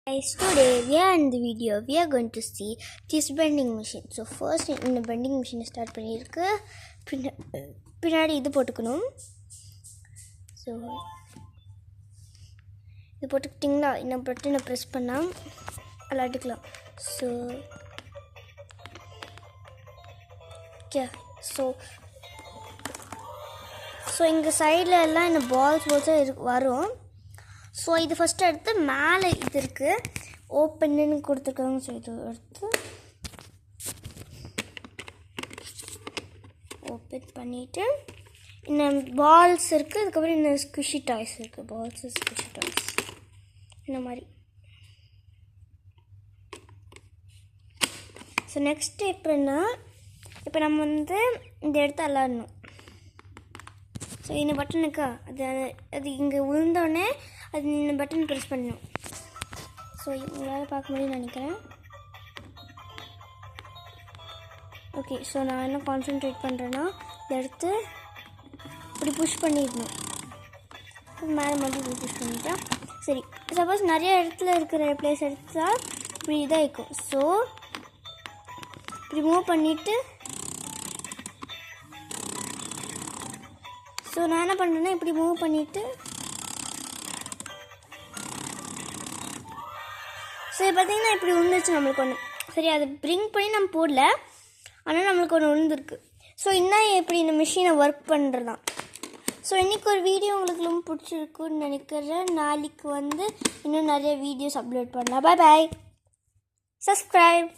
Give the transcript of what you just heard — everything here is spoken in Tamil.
Guys, today we are in the video. We are going to see this bending machine. So first in the bending machine start பண்ணிருக்கு பின்னாடி இது போட்டுக்கணும். ஸோ இது போட்டுக்கிட்டிங்களா இந்த பட்டனை ப்ரெஸ் பண்ணால் விளாட்டுக்கலாம். ஸோ ஓகே ஸோ இங்கே சைடில் எல்லாம் இந்த பால்ஸ் வரும். ஸோ இது ஃபஸ்ட்டு எடுத்து மேலே இது இருக்குது ஓப்பன்னு கொடுத்துருக்காங்க. ஸோ இது எடுத்து ஓப்பன் பண்ணிவிட்டு இன்னும் பால்ஸ் இருக்குது. அதுக்கப்புறம் இன்னும் ஸ்குஷி டாய்ஸ் இருக்குது. பால்ஸு ஸ்குஷி டாய்ஸ் இந்த மாதிரி. ஸோ நெக்ஸ்ட் எப்படின்னா இப்போ நம்ம இந்த இடத்த விளாடணும். ஸோ இந்த பட்டனுக்கா அது இங்கே விழுந்தோடனே அது இந்த பட்டன் ப்ரெஸ் பண்ணணும். ஸோ உங்களால் பார்க்க முடியும்னு நினைக்கிறேன். ஓகே, ஸோ நான் என்ன கான்சென்ட்ரேட் பண்ணுறேன்னா இந்த இடத்து இப்படி புஷ் பண்ணிடணும். மேலே மட்டும் இப்படி புஷ் பண்ணிட்டேன். சரி, சப்போஸ் நிறைய இடத்துல இருக்கிற பிளேஸ் எடுத்தா இப்படி இதாக இருக்கும். ஸோ இப்படி மூவ் பண்ணிவிட்டு ஸோ நான் என்ன பண்ணுறேன்னா இப்படி மூவ் பண்ணிவிட்டு ஸோ பார்த்திங்கன்னா இப்படி விழுந்துருச்சு நம்மளுக்கு ஒன்று. சரி, அதை ப்ரிங் பண்ணி நம்ம போடல, ஆனால் நம்மளுக்கு ஒன்று விழுந்துருக்கு. ஸோ இன்னும் எப்படி இந்த மிஷினை ஒர்க் பண்ணுறதான். ஸோ இன்றைக்கி ஒரு வீடியோ உங்களுக்கு ரொம்ப பிடிச்சிருக்குன்னு நினைக்கிறேன். நாளைக்கு இன்னும் நிறைய வீடியோஸ் அப்லோட் பண்ணலாம். பாய் பாய், சப்ஸ்கிரைப்.